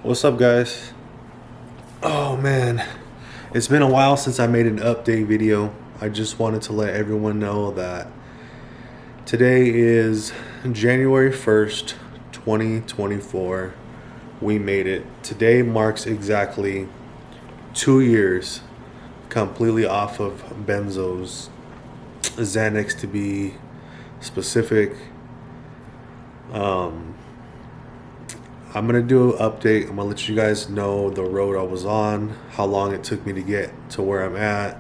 What's up, guys? Oh man, it's been a while since I made an update video. I just wanted to let everyone know that today is January 1st, 2024. We made it. Today marks exactly 2 years completely off of Benzo's, Xanax to be specific. I'm gonna do an update. I'm gonna let you guys know the road I was on, how long it took me to get to where I'm at,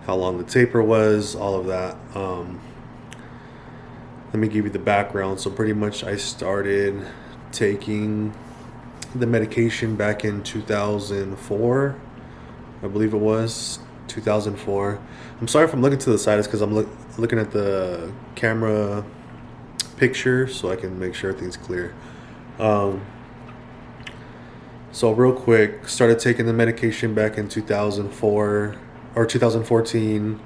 how long the taper was, all of that. Let me give you the background. So pretty much I started taking the medication back in 2004. I believe it was 2004. I'm sorry if I'm looking to the side. It's because I'm looking at the camera picture so I can make sure everything's clear. So real quick, started taking the medication back in 2004 or 2014.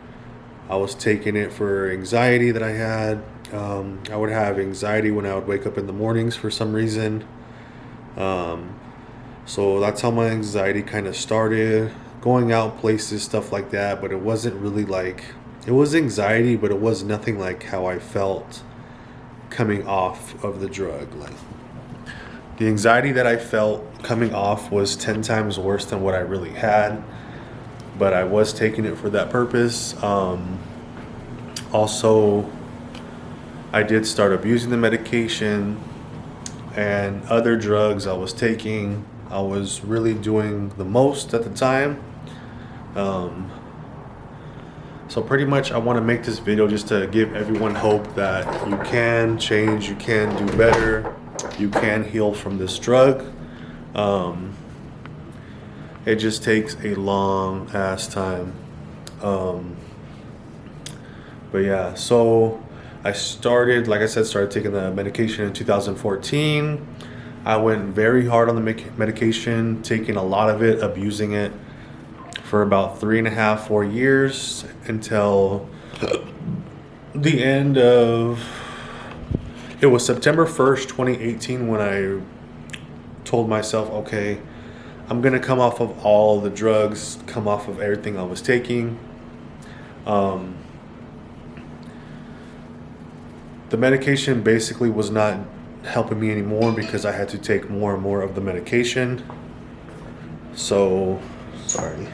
I was taking it for anxiety that I had. I would have anxiety when I would wake up in the mornings for some reason. So that's how my anxiety kind of started. Going out places, stuff like that, but it wasn't really like, it was anxiety, but it was nothing like how I felt coming off of the drug. Like, the anxiety that I felt coming off was 10 times worse than what I really had, but I was taking it for that purpose. Also, I did start abusing the medication and other drugs I was taking. I was really doing the most at the time. So pretty much I want to make this video just to give everyone hope that you can change, you can do better, you can heal from this drug. It just takes a long ass time. But yeah, so I started, like I said, started taking the medication in 2014. I went very hard on the medication, taking a lot of it, abusing it for about 3.5, 4 years until the end of, it was September 1st, 2018 when I told myself, okay, I'm gonna come off of all the drugs, come off of everything I was taking. The medication basically was not helping me anymore because I had to take more and more of the medication. So, sorry.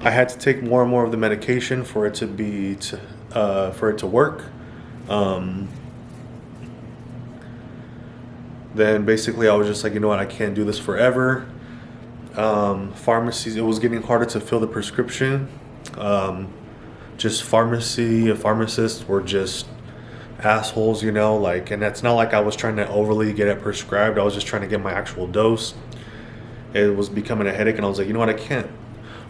I had to take more and more of the medication for it to be for it to work. Then basically I was just like, you know what, I can't do this forever. Pharmacies, it was getting harder to fill the prescription. Pharmacists were just assholes, you know, like, and it's not like I was trying to overly get it prescribed. I was just trying to get my actual dose. It was becoming a headache, and I was like, you know what, I can't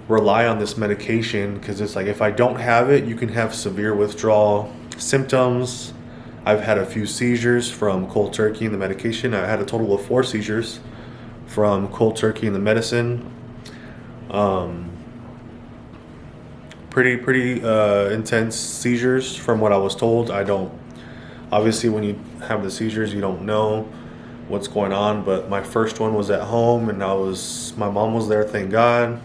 rely on this medication because it's like, if I don't have it, you can have severe withdrawal symptoms. I've had a few seizures from cold turkey and the medication. I had a total of 4 seizures from cold turkey and the medicine. Pretty intense seizures from what I was told. Obviously when you have the seizures, you don't know what's going on, but my first one was at home, and my mom was there, thank God.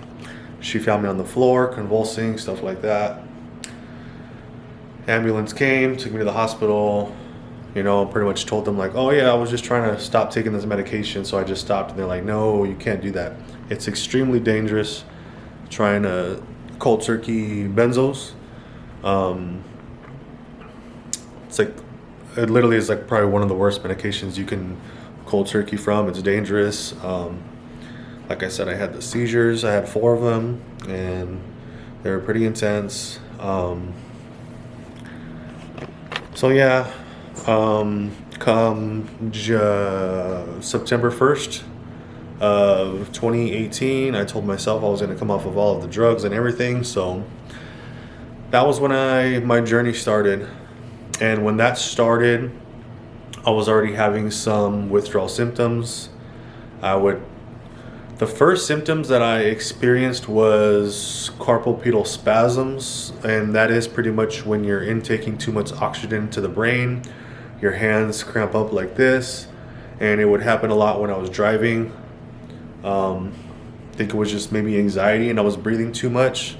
She found me on the floor, convulsing, stuff like that. Ambulance came, took me to the hospital, you know, pretty much told them like, oh yeah, I was just trying to stop taking this medication, so I just stopped. And they're like, no, you can't do that. It's extremely dangerous trying to cold turkey benzos. It's like, it literally is like probably one of the worst medications you can cold turkey from. It's dangerous. Like I said, I had the seizures. I had 4 of them, and they were pretty intense. So yeah, come September 1st of 2018, I told myself I was going to come off of all of the drugs and everything. So that was when my journey started. And when that started, I was already having some withdrawal symptoms. The first symptoms that I experienced was carpal pedal spasms, and that is pretty much when you're intaking too much oxygen to the brain, your hands cramp up like this, and it would happen a lot when I was driving. I think it was just maybe anxiety, and I was breathing too much.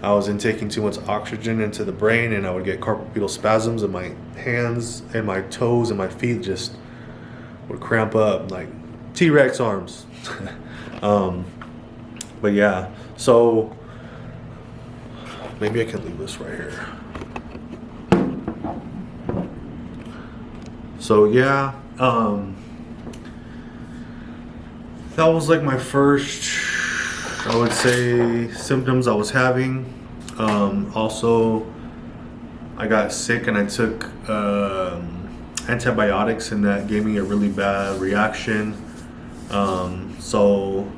I was intaking too much oxygen into the brain, and I would get carpal tunnel spasms, and my hands and my toes and my feet just would cramp up like T-Rex arms. But yeah, so maybe I can leave this right here. So yeah, that was like my first, I would say, symptoms I was having. Also, I got sick and I took antibiotics, and that gave me a really bad reaction. So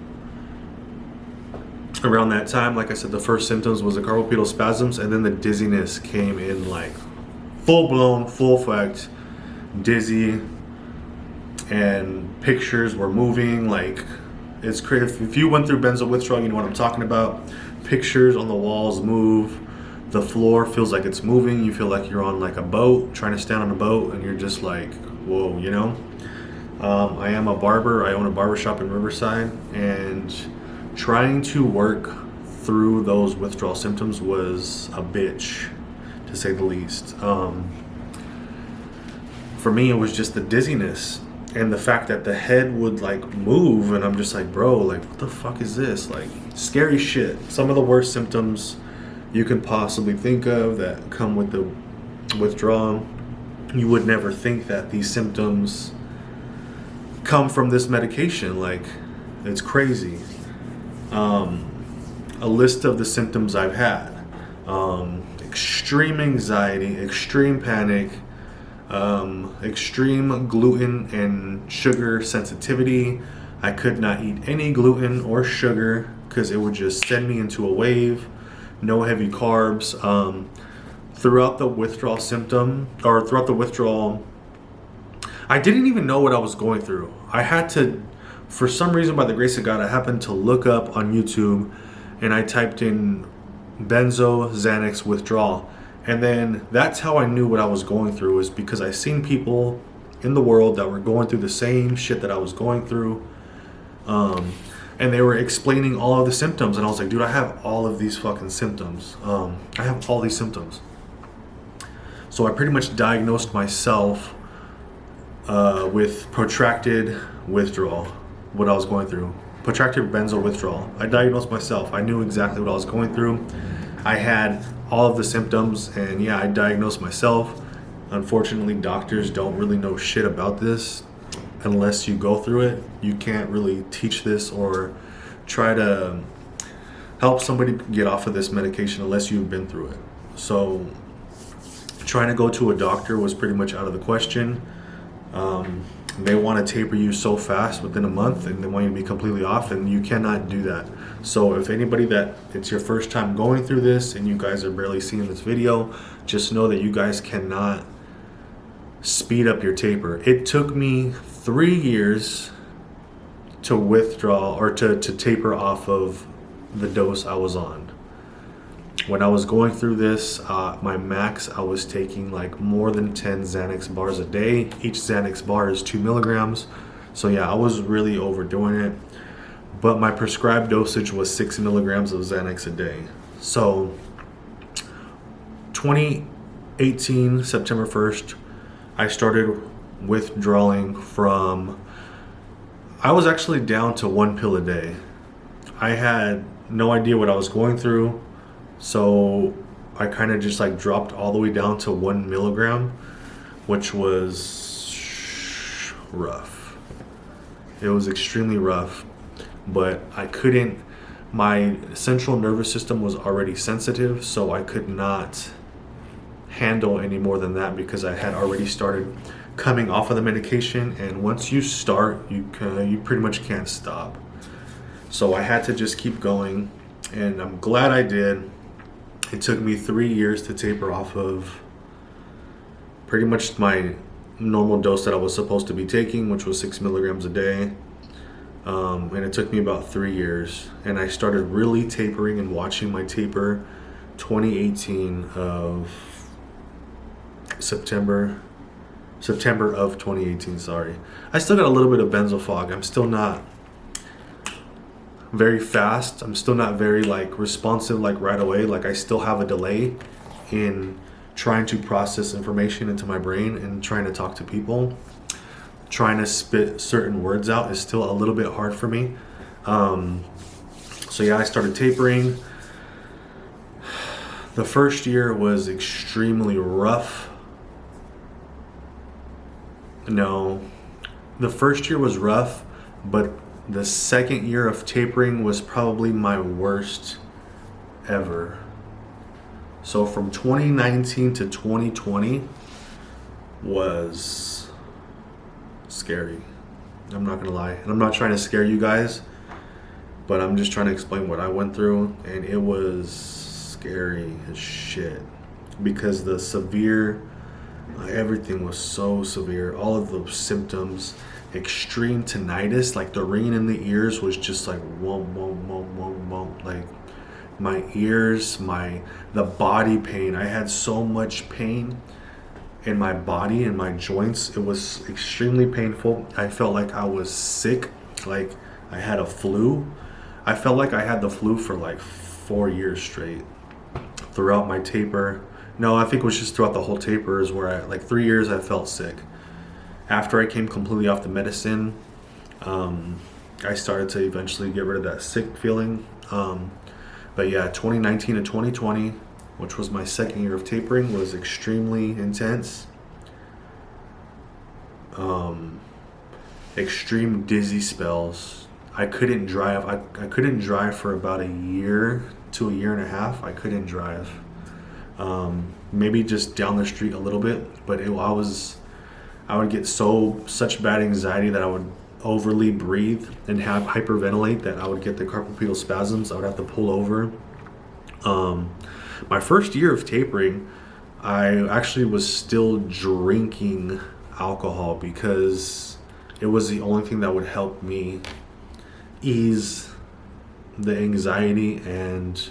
around that time, like I said, the first symptoms was the carpal tunnel spasms, and then the dizziness came in like full blown, full effect, dizzy, and pictures were moving. Like, it's crazy. If you went through benzo withdrawal, you know what I'm talking about. Pictures on the walls move. The floor feels like it's moving. You feel like you're on like a boat, trying to stand on a boat, and you're just like, whoa, you know? I am a barber. I own a barber shop in Riverside, and trying to work through those withdrawal symptoms was a bitch, to say the least. For me, it was just the dizziness and the fact that the head would like move, and I'm just like, bro, like, what the fuck is this? Like, scary shit. Some of the worst symptoms you can possibly think of that come with the withdrawal. You would never think that these symptoms come from this medication. Like, it's crazy. A list of the symptoms I've had: extreme anxiety, extreme panic, extreme gluten and sugar sensitivity. I could not eat any gluten or sugar because it would just send me into a wave. No heavy carbs. Throughout the withdrawal I didn't even know what I was going through. I had to, for some reason, by the grace of God, I happened to look up on YouTube, and I typed in Benzo Xanax withdrawal. And then that's how I knew what I was going through, is because I seen people in the world that were going through the same shit that I was going through. And they were explaining all of the symptoms. And I was like, dude, I have all of these fucking symptoms. I have all these symptoms. So I pretty much diagnosed myself with protracted withdrawal, what I was going through. Protracted benzo withdrawal. I diagnosed myself. I knew exactly what I was going through. I had all of the symptoms, and yeah, I diagnosed myself. Unfortunately, doctors don't really know shit about this unless you go through it. You can't really teach this or try to help somebody get off of this medication unless you've been through it. So trying to go to a doctor was pretty much out of the question. They want to taper you so fast within a month, and they want you to be completely off, and you cannot do that. So if anybody that it's your first time going through this and you guys are barely seeing this video, just know that you guys cannot speed up your taper. It took me 3 years to withdraw or to taper off of the dose I was on. When I was going through this, my max, I was taking like more than 10 Xanax bars a day. Each Xanax bar is 2 milligrams. So yeah, I was really overdoing it. But my prescribed dosage was 6 milligrams of Xanax a day. So 2018, September 1st, I started withdrawing from, I was actually down to 1 pill a day. I had no idea what I was going through. So I kind of just like dropped all the way down to 1 milligram, which was rough. It was extremely rough, but I couldn't, my central nervous system was already sensitive, so I could not handle any more than that because I had already started coming off of the medication, and once you start, you pretty much can't stop. So I had to just keep going, and I'm glad I did. It took me 3 years to taper off of pretty much my normal dose that I was supposed to be taking, which was 6 milligrams a day. And it took me about 3 years. And I started really tapering and watching my taper 2018 of September. September of 2018, sorry. I still got a little bit of benzo fog. I'm still not very fast. I'm still not very like responsive like right away. Like I still have a delay in trying to process information into my brain and trying to talk to people. Trying to spit certain words out is still a little bit hard for me. So yeah, I started tapering. The first year was extremely rough. No, the first year was rough, but the second year of tapering was probably my worst ever. So from 2019 to 2020 was scary. I'm not gonna lie. And I'm not trying to scare you guys, but I'm just trying to explain what I went through, and it was scary as shit because the severe, everything was so severe. All of the symptoms, extreme tinnitus, like the ringing in the ears was just like whoom, whoom, whoom, whoom, whoom. Like my ears, the body pain. I had so much pain in my body and my joints. It was extremely painful. I felt like I was sick, like I had a flu. I felt like I had the flu for like 4 years straight throughout my taper. No, I think it was just throughout the whole taper is where like 3 years I felt sick. After I came completely off the medicine, I started to eventually get rid of that sick feeling. But yeah, 2019 to 2020, which was my second year of tapering, was extremely intense. Extreme dizzy spells. I couldn't drive. I couldn't drive for about a year to a year and a half. I couldn't drive. Maybe just down the street a little bit, but I would get such bad anxiety that I would overly breathe and have hyperventilate that I would get the carpal tunnel spasms. I would have to pull over. My first year of tapering, I actually was still drinking alcohol because it was the only thing that would help me ease the anxiety and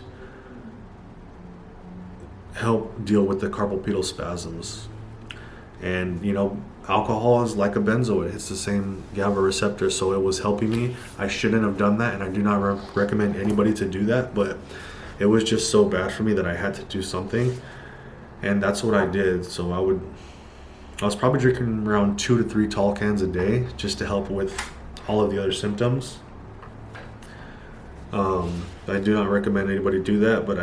help deal with the carpal tunnel spasms. And alcohol is like a benzo. It hits the same GABA receptor, so it was helping me. I shouldn't have done that, and I do not recommend anybody to do that, but it was just so bad for me that I had to do something, and that's what I did. So I was probably drinking around 2 to 3 tall cans a day just to help with all of the other symptoms. I do not recommend anybody do that, but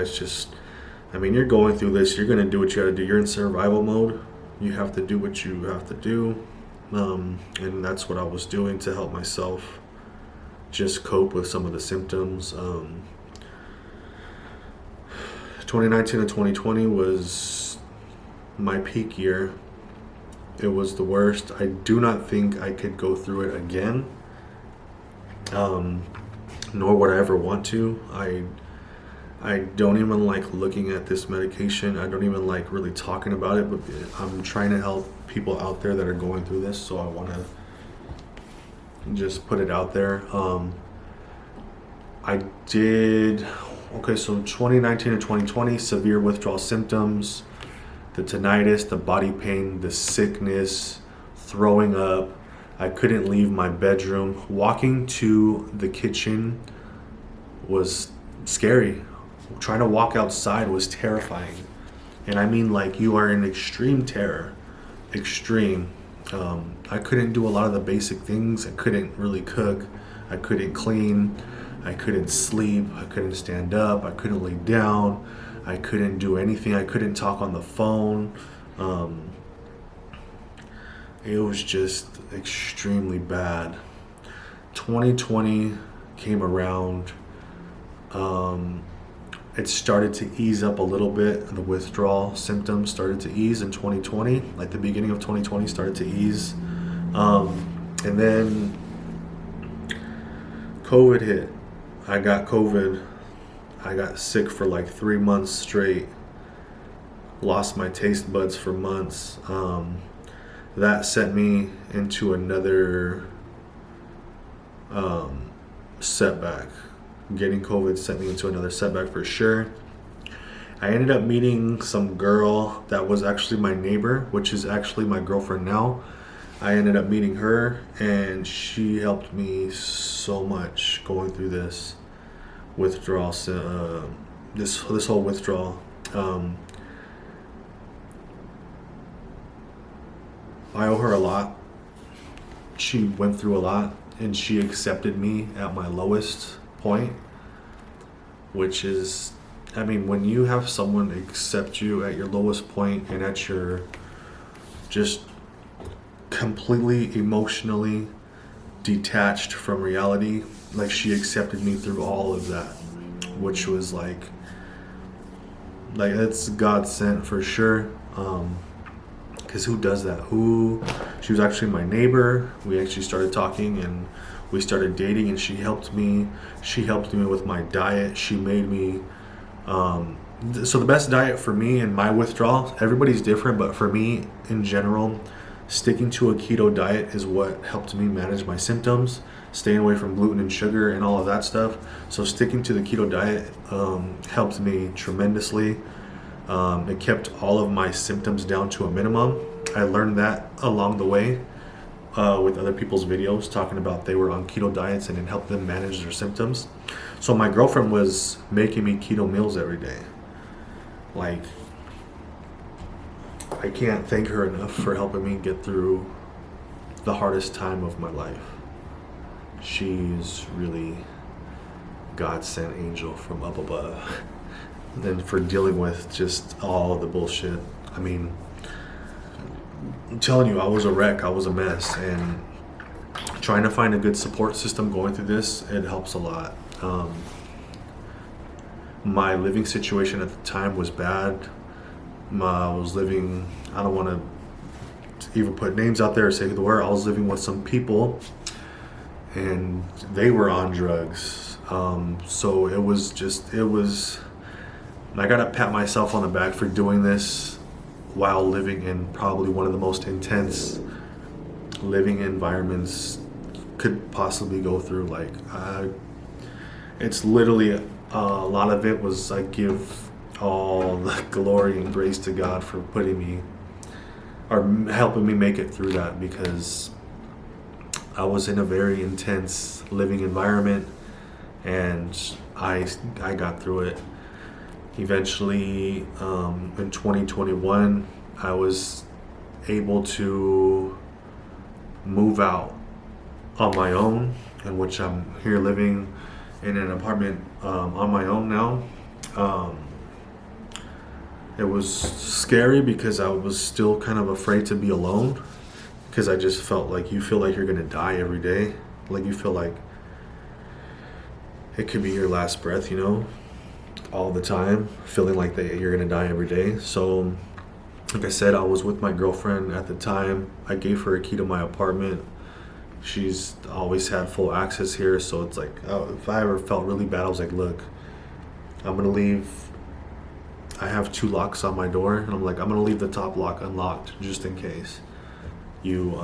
you're going through this, you're going to do what you got to do. You're in survival mode. You have to do what you have to do. And that's what I was doing to help myself just cope with some of the symptoms. 2019 and 2020 was my peak year. It was the worst. I do not think I could go through it again. Nor would I ever want to. I don't even like looking at this medication. I don't even like really talking about it, but I'm trying to help people out there that are going through this, so I want to just put it out there. So 2019 and 2020, severe withdrawal symptoms, the tinnitus, the body pain, the sickness, throwing up. I couldn't leave my bedroom. Walking to the kitchen was scary. Trying to walk outside was terrifying. And I mean, like, you are in extreme terror. Extreme. I couldn't do a lot of the basic things. I couldn't really cook. I couldn't clean. I couldn't sleep. I couldn't stand up. I couldn't lay down. I couldn't do anything. I couldn't talk on the phone. It was just extremely bad. 2020 came around. It started to ease up a little bit. The withdrawal symptoms started to ease in 2020. Like the beginning of 2020 started to ease. And then COVID hit. I got COVID. I got sick for like 3 months straight. Lost my taste buds for months. That sent me into another setback. Getting COVID sent me into another setback for sure. I ended up meeting some girl that was actually my neighbor, which is actually my girlfriend now. I ended up meeting her, and she helped me so much going through this withdrawal, this whole withdrawal. Um, I owe her a lot. She went through a lot, and she accepted me at my lowest point, which is, I mean, when you have someone accept you at your lowest point and at your just completely emotionally detached from reality, like she accepted me through all of that, which was like it's God sent for sure. Because who does that? She was actually my neighbor. We actually started talking and we started dating, and she helped me with my diet. She made me so the best diet for me and my withdrawal, everybody's different, but for me in general, sticking to a keto diet is what helped me manage my symptoms, staying away from gluten and sugar and all of that stuff. So sticking to the keto diet helped me tremendously. It kept all of my symptoms down to a minimum. I learned that along the way with other people's videos talking about they were on keto diets and it helped them manage their symptoms. So my girlfriend was making me keto meals every day. Like, I can't thank her enough for helping me get through the hardest time of my life. She's really God sent angel from up above. And for dealing with just all of the bullshit. I mean, I'm telling you, I was a wreck. I was a mess. And trying to find a good support system going through this, it helps a lot. My living situation at the time was bad. I was living, I don't want to even put names out there or say the word, I was living with some people and they were on drugs. So it was, I gotta pat myself on the back for doing this while living in probably one of the most intense living environments could possibly go through. Like, it's literally, a lot of it was, I give all the glory and grace to God for putting me or helping me make it through that, because I was in a very intense living environment and I got through it. Eventually, in 2021, I was able to move out on my own, in which I'm here living in an apartment on my own now. It was scary because I was still kind of afraid to be alone, because I just felt like you feel like you're gonna die every day. Like you feel like it could be your last breath, you know, all the time, feeling like that you're gonna die every day. So like I said, I was with my girlfriend at the time. I gave her a key to my apartment. She's always had full access here, so it's like, if I ever felt really bad, I was like, look, I'm gonna leave. I have 2 locks on my door, and I'm like, I'm gonna leave the top lock unlocked just in case you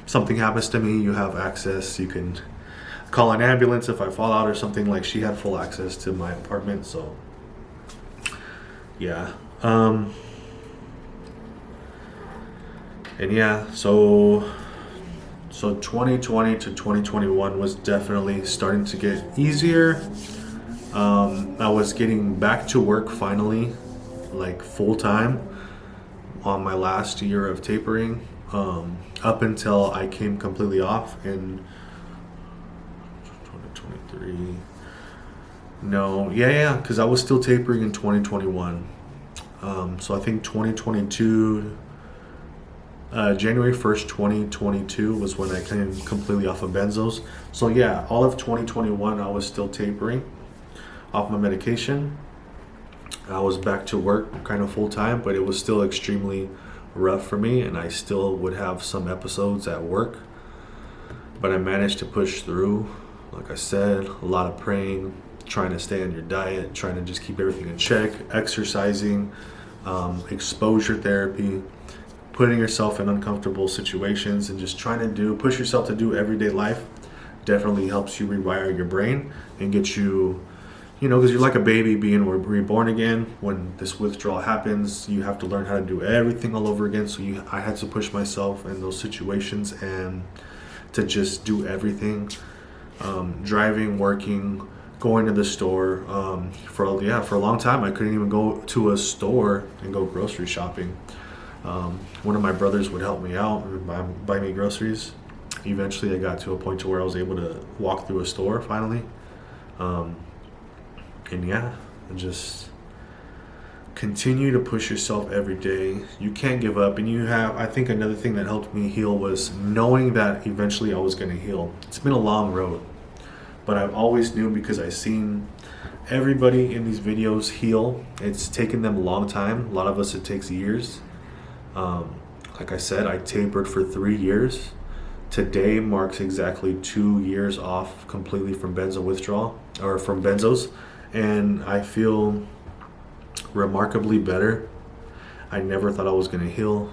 something happens to me. You have access. You can call an ambulance if I fall out or something. Like, she had full access to my apartment, so yeah. And yeah, so 2020 to 2021 was definitely starting to get easier. I was getting back to work finally, like full time, on my last year of tapering, up until I came completely off in 2023. No, yeah, because I was still tapering in 2021. So I think 2022, January 1st, 2022 was when I came completely off of benzos. So yeah, all of 2021 I was still tapering off my medication. I was back to work kind of full time, but it was still extremely rough for me, and I still would have some episodes at work, but I managed to push through. Like I said, a lot of praying, trying to stay on your diet, trying to just keep everything in check, exercising, exposure therapy, putting yourself in uncomfortable situations, and just trying to push yourself to do everyday life definitely helps you rewire your brain and get you you know, because you're like a baby being reborn again. When this withdrawal happens, you have to learn how to do everything all over again. So I had to push myself in those situations and to just do everything, driving, working, going to the store. For a long time, I couldn't even go to a store and go grocery shopping. One of my brothers would help me out and buy me groceries. Eventually, I got to a point to where I was able to walk through a store finally. And yeah, just continue to push yourself every day. You can't give up. And I think another thing that helped me heal was knowing that eventually I was going to heal. It's been a long road, but I've always knew because I've seen everybody in these videos heal. It's taken them a long time. A lot of us, it takes years. Like I said, I tapered for 3 years. Today marks exactly 2 years off completely from benzo withdrawal, or from benzos. And I feel remarkably better. I never thought I was going to heal.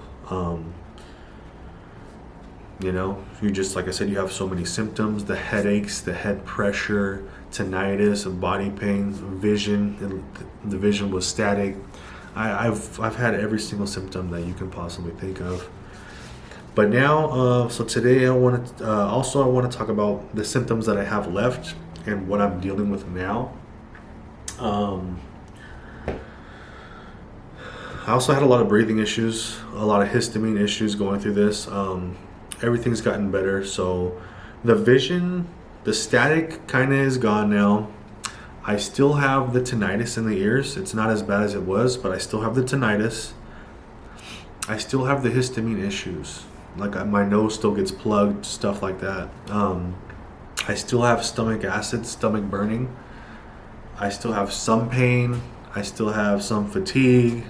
You know, you just, like I said, you have so many symptoms, the headaches, the head pressure, tinnitus, and body pain, vision, and the vision was static. I've had every single symptom that you can possibly think of. But now, so today I want to talk about the symptoms that I have left and what I'm dealing with now. I also had a lot of breathing issues, a lot of histamine issues going through this. Everything's gotten better. So the vision, the static kind of is gone now. I still have the tinnitus in the ears. It's not as bad as it was, but I still have the tinnitus. I still have the histamine issues. Like my nose still gets plugged, stuff like that. I still have stomach acid, stomach burning. I still have some pain. I still have some fatigue.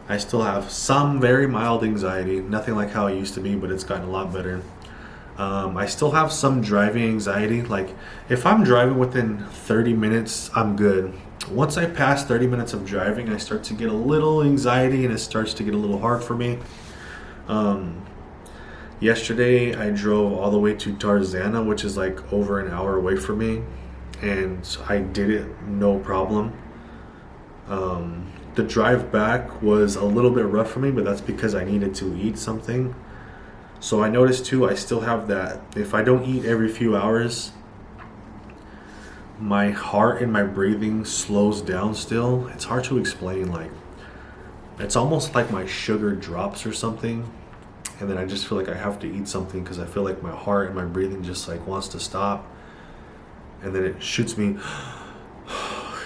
I still have some very mild anxiety. Nothing like how it used to be, but it's gotten a lot better. I still have some driving anxiety. Like if I'm driving within 30 minutes, I'm good. Once I pass 30 minutes of driving, I start to get a little anxiety and it starts to get a little hard for me. Yesterday, I drove all the way to Tarzana, which is like over an hour away from me. And I did it no problem. The drive back was a little bit rough for me, but that's because I needed to eat something. So I noticed too, I still have that. If I don't eat every few hours, my heart and my breathing slows down still. It's hard to explain. Like, it's almost like my sugar drops or something. And then I just feel like I have to eat something because I feel like my heart and my breathing just like wants to stop. And then it shoots me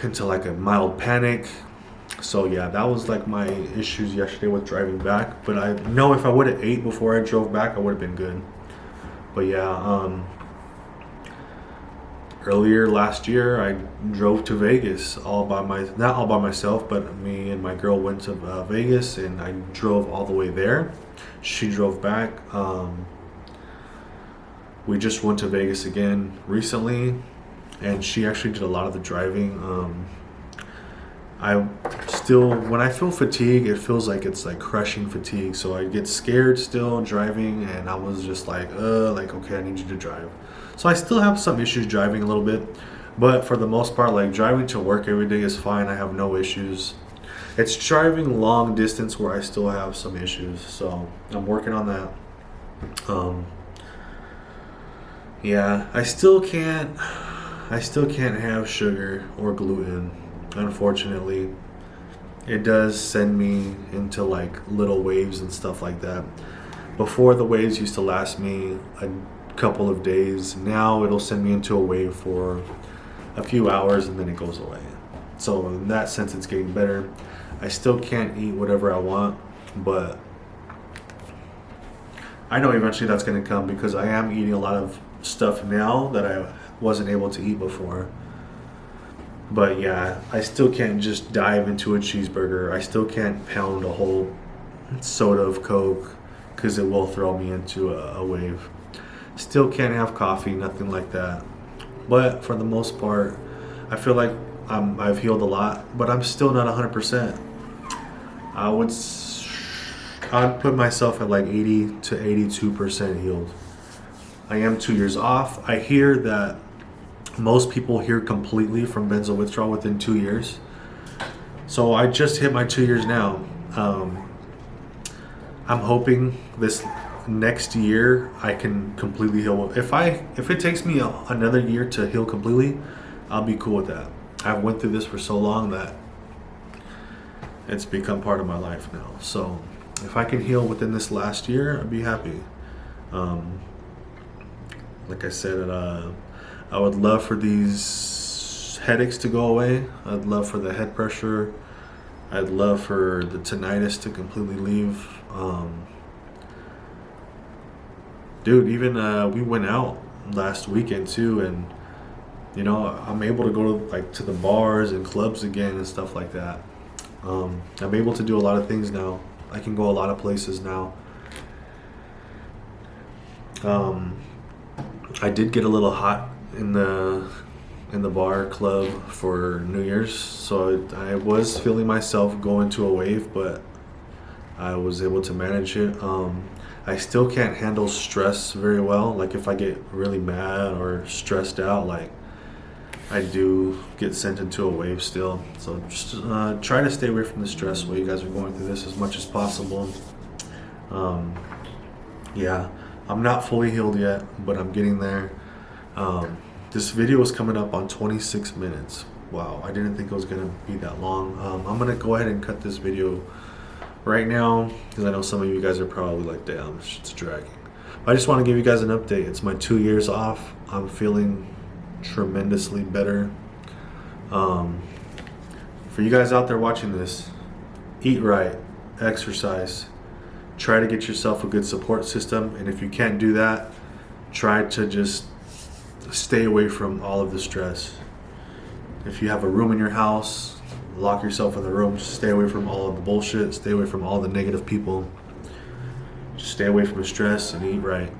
into like a mild panic. So yeah, that was like my issues yesterday with driving back. But I know if I would have ate before I drove back, I would have been good. But yeah, earlier last year, I drove to Vegas not all by myself, but me and my girl went to Vegas, and I drove all the way there. She drove back. We just went to Vegas again recently, and she actually did a lot of the driving. When I feel fatigue, it feels like it's like crushing fatigue. So I get scared still driving, and I was just like, okay, I need you to drive. So I still have some issues driving a little bit, but for the most part, like driving to work every day is fine. I have no issues. It's driving long distance where I still have some issues. So I'm working on that. Yeah, I still can't have sugar or gluten. Unfortunately, it does send me into like little waves and stuff like that. Before, the waves used to last me a couple of days. Now it'll send me into a wave for a few hours and then it goes away. So in that sense, it's getting better. I still can't eat whatever I want, but I know eventually that's going to come because I am eating a lot of stuff now that I wasn't able to eat before. But yeah, I still can't just dive into a cheeseburger. I still can't pound a whole soda of Coke because it will throw me into a wave. Still can't have coffee, nothing like that. But for the most part, I feel like I've healed a lot, but I'm still not 100%. I'd put myself at like 80 to 82% healed. I am 2 years off. I hear that Most people heal completely from benzo withdrawal within 2 years. So I just hit my 2 years now. I'm hoping this next year I can completely heal. If it takes me another year to heal completely, I'll be cool with that. I've went through this for so long that it's become part of my life now. So if I can heal within this last year, I'd be happy. Like I said, I would love for these headaches to go away. I'd love for the head pressure. I'd love for the tinnitus to completely leave. Dude, even we went out last weekend too, and you know, I'm able to go to the bars and clubs again and stuff like that. I'm able to do a lot of things now. I can go a lot of places now. I did get a little hot in the bar club for New Year's, so I was feeling myself go into a wave, but I was able to manage it. I still can't handle stress very well. Like if I get really mad or stressed out, like I do get sent into a wave still. So just try to stay away from the stress while you guys are going through this as much as possible. Yeah, I'm not fully healed yet, but I'm getting there. This video is coming up on 26 minutes. Wow, I didn't think it was gonna be that long. I'm gonna go ahead and cut this video right now because I know some of you guys are probably like, damn, it's dragging. I just want to give you guys an update. It's my 2 years off. I'm feeling tremendously better. For you guys out there watching this, eat right, exercise, try to get yourself a good support system, and if you can't do that, try to just stay away from all of the stress. If you have a room in your house, lock yourself in the room. Just stay away from all of the bullshit, stay away from all the negative people. Just stay away from the stress and eat right,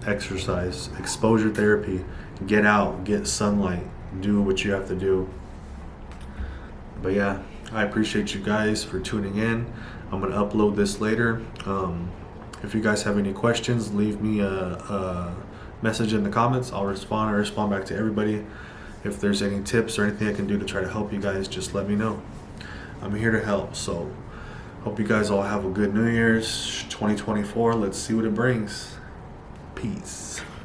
exercise, exposure therapy, get out, get sunlight, do what you have to do. But yeah, I appreciate you guys for tuning in. I'm gonna upload this later. If you guys have any questions, leave me a message in the comments. I'll respond. I respond back to everybody. If there's any tips or anything I can do to try to help you guys, just let me know. I'm here to help. So hope you guys all have a good New Year's 2024. Let's see what it brings. Peace.